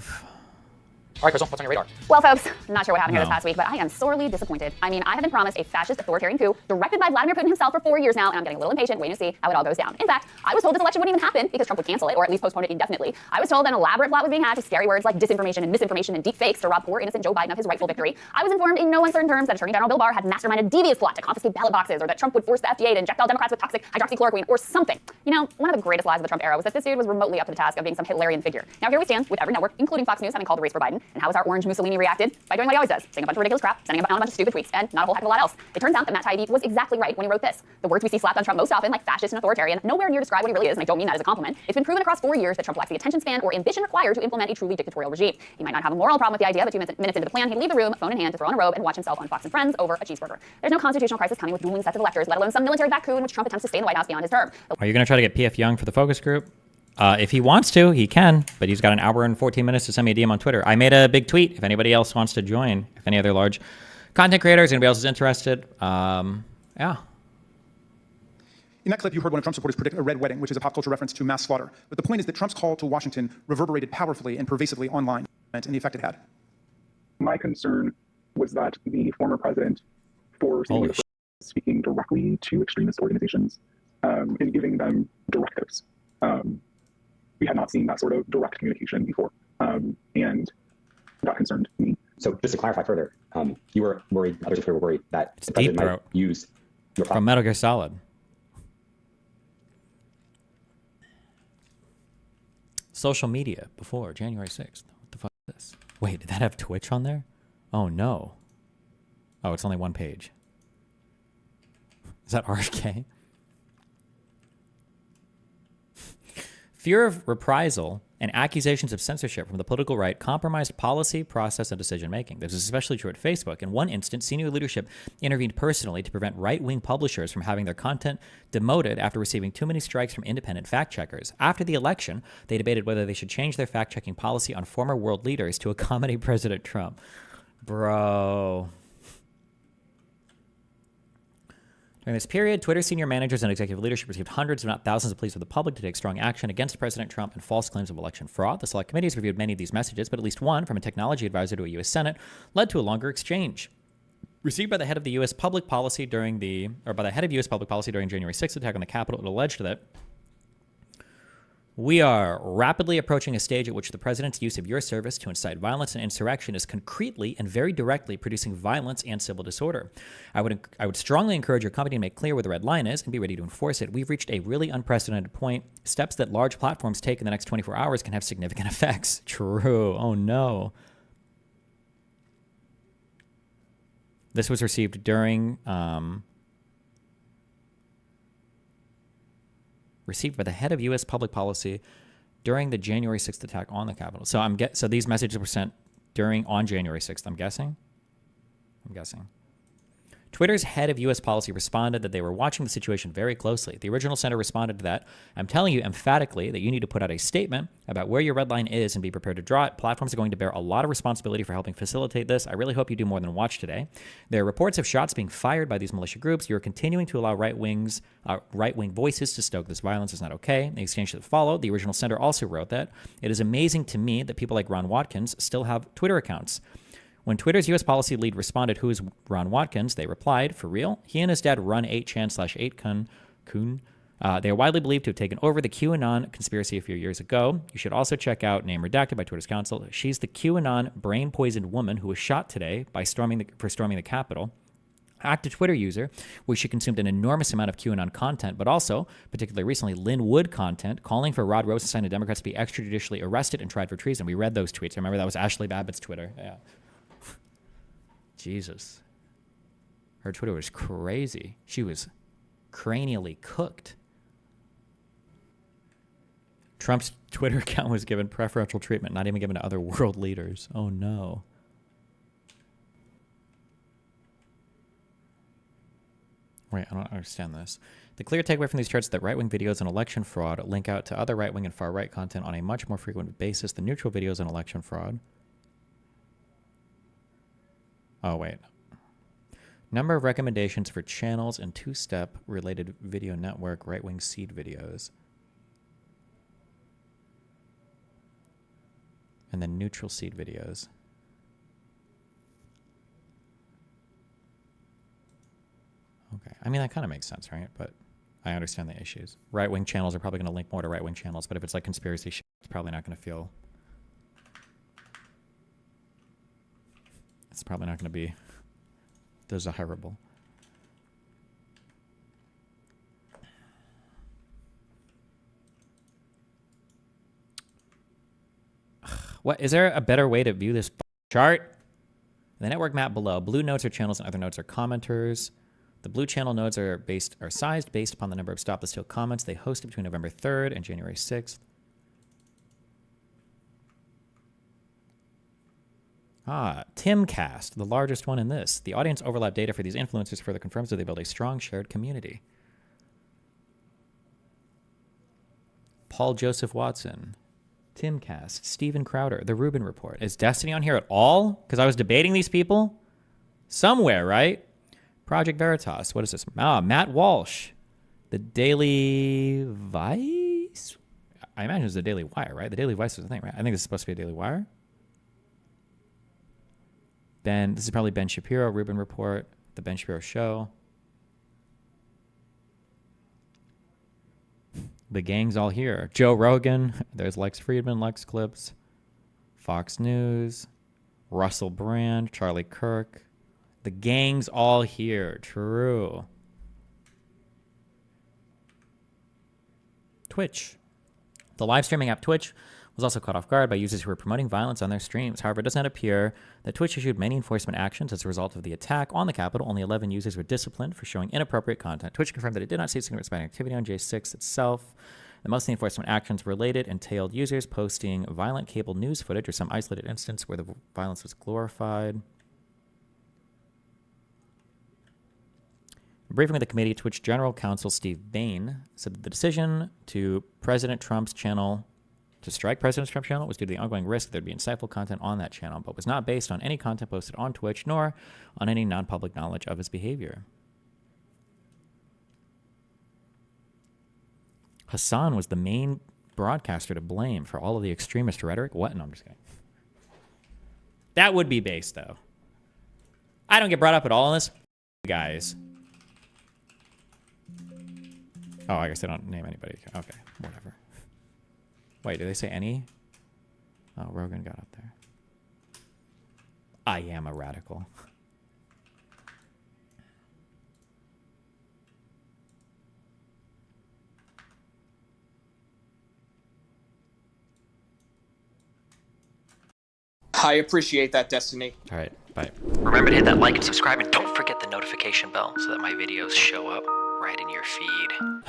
of. All right, Crystal, what's on your radar? Well, folks, not sure what happened here this past week, but I am sorely disappointed. I mean, I have been promised a fascist authoritarian coup directed by Vladimir Putin himself for 4 years now, and I'm getting a little impatient waiting to see how it all goes down. In fact, I was told this election wouldn't even happen because Trump would cancel it, or at least postpone it indefinitely. I was told an elaborate plot was being hatched with scary words like disinformation and misinformation and deep fakes to rob poor innocent Joe Biden of his rightful victory. I was informed in no uncertain terms that Attorney General Bill Barr had masterminded a devious plot to confiscate ballot boxes, or that Trump would force the FDA to inject all Democrats with toxic hydroxychloroquine, or something. You know, one of the greatest lies of the Trump era was that this dude was remotely up to the task of being some Hitlerian figure. Now here we stand with every network, including Fox News, having called the race for Biden. And how has our orange Mussolini reacted? By doing what he always does, saying a bunch of ridiculous crap, sending out a bunch of stupid tweets, and not a whole heck of a lot else. It turns out that Matt Taibbi was exactly right when he wrote this. The words we see slapped on Trump most often, like fascist and authoritarian, nowhere near describe what he really is, and I don't mean that as a compliment. It's been proven across 4 years that Trump lacks the attention span or ambition required to implement a truly dictatorial regime. He might not have a moral problem with the idea that 2 minutes into the plan, he'd leave the room, phone in hand, to throw on a robe and watch himself on Fox and Friends over a cheeseburger. There's no constitutional crisis coming with dueling sets of electors, let alone some military-backed coup in which Trump attempts to stay in the White House beyond his term. Are you going to try to get PF Young for the focus group? If he wants to, he can, but he's got an hour and 14 minutes to send me a DM on Twitter. I made a big tweet if anybody else wants to join, if any other large content creators, anybody else is interested. Yeah. In that clip, you heard one of Trump's supporters predict a red wedding, which is a pop culture reference to mass slaughter. But the point is that Trump's call to Washington reverberated powerfully and pervasively online, and the effect it had. My concern was that the former president, for speaking directly to extremist organizations and giving them directives. We had not seen that sort of direct communication before, and that concerned me. So just to clarify further, you were worried, others were worried that It's the president deep, might use your from Metal Gear Solid. Social media before January 6th. What the fuck is this? Wait, did that have Twitch on there? Oh no. Oh, it's only one page. Is that RFK? Fear of reprisal and accusations of censorship from the political right compromised policy, process, and decision-making. This is especially true at Facebook. In one instance, senior leadership intervened personally to prevent right-wing publishers from having their content demoted after receiving too many strikes from independent fact-checkers. After the election, they debated whether they should change their fact-checking policy on former world leaders to accommodate President Trump. Bro. During this period, Twitter senior managers and executive leadership received hundreds, if not thousands, of pleas from the public to take strong action against President Trump and false claims of election fraud. The select committees reviewed many of these messages, but at least one, from a technology advisor to a U.S. Senate, led to a longer exchange. Received by the head of U.S. public policy during January 6th attack on the Capitol, it alleged that we are rapidly approaching a stage at which the president's use of your service to incite violence and insurrection is concretely and very directly producing violence and civil disorder. I would strongly encourage your company to make clear where the red line is and be ready to enforce it. We've reached a really unprecedented point. Steps that large platforms take in the next 24 hours can have significant effects. True. Oh no. This was received during received by the head of U.S. public policy during the January 6th attack on the Capitol. So these messages were sent on January 6th, I'm guessing. Twitter's head of U.S. policy responded that they were watching the situation very closely. The original sender responded to that, I'm telling you emphatically that you need to put out a statement about where your red line is and be prepared to draw it. Platforms are going to bear a lot of responsibility for helping facilitate this. I really hope you do more than watch today. There are reports of shots being fired by these militia groups. You're continuing to allow right-wing voices to stoke this violence. Is not okay. In the exchange that followed, the original sender also wrote that it is amazing to me that people like Ron Watkins still have Twitter accounts. When Twitter's U.S. policy lead responded, who is Ron Watkins, they replied, for real? He and his dad run 8chan/8kun. They are widely believed to have taken over the QAnon conspiracy a few years ago. You should also check out Name Redacted by Twitter's counsel. She's the QAnon brain-poisoned woman who was shot today for storming the Capitol. Active Twitter user, where she consumed an enormous amount of QAnon content, but also, particularly recently, Lynn Wood content, calling for Rod Rosenstein and Democrats to be extrajudicially arrested and tried for treason. We read those tweets. I remember that was Ashley Babbitt's Twitter. Yeah. Jesus. Her Twitter was crazy. She was cranially cooked. Trump's Twitter account was given preferential treatment, not even given to other world leaders. Oh no. Wait, I don't understand this. The clear takeaway from these charts is that right-wing videos and election fraud link out to other right-wing and far-right content on a much more frequent basis than neutral videos and election fraud. Oh, wait. Number of recommendations for channels and two-step related video network right-wing seed videos. And then neutral seed videos. Okay. I mean, that kind of makes sense, right? But I understand the issues. Right-wing channels are probably going to link more to right-wing channels, but if it's like conspiracy shit, it's probably not going to feel... It's probably not going to be desirable. What is there a better way to view this chart? The network map below. Blue nodes are channels and other nodes are commenters. The blue channel nodes are sized based upon the number of Stop the Steal comments they hosted between November 3rd and January 6th. Timcast, the largest one in this. The audience overlap data for these influencers further confirms that they build a strong shared community. Paul Joseph Watson. Timcast, Steven Crowder, The Rubin Report. Is Destiny on here at all? Because I was debating these people somewhere, right? Project Veritas. What is this? Matt Walsh. The Daily Vice? I imagine it's the Daily Wire, right? The Daily Vice is the thing, right? I think this is supposed to be a Daily Wire. This is probably Ben Shapiro, Rubin Report, The Ben Shapiro Show. The gang's all here. Joe Rogan. There's Lex Friedman, Lex Clips. Fox News. Russell Brand. Charlie Kirk. The gang's all here. True. Twitch. The live streaming app Twitch was also caught off guard by users who were promoting violence on their streams. However, it does not appear that Twitch issued many enforcement actions as a result of the attack on the Capitol. Only 11 users were disciplined for showing inappropriate content. Twitch confirmed that it did not see significant spying activity on J6 itself. The most of the enforcement actions related entailed users posting violent cable news footage or some isolated instance where the violence was glorified. A briefing with the committee, Twitch General Counsel Steve Bain said that the decision to strike President Trump's channel was due to the ongoing risk that there'd be insightful content on that channel, but was not based on any content posted on Twitch, nor on any non-public knowledge of his behavior. Hassan was the main broadcaster to blame for all of the extremist rhetoric. What? No, I'm just kidding. That would be based, though. I don't get brought up at all in this. Guys. Oh, I guess they don't name anybody. Okay, whatever. Wait, did they say any? Oh, Rogan got up there. I am a radical. I appreciate that, Destiny. All right, bye. Remember to hit that like and subscribe, and don't forget the notification bell so that my videos show up right in your feed.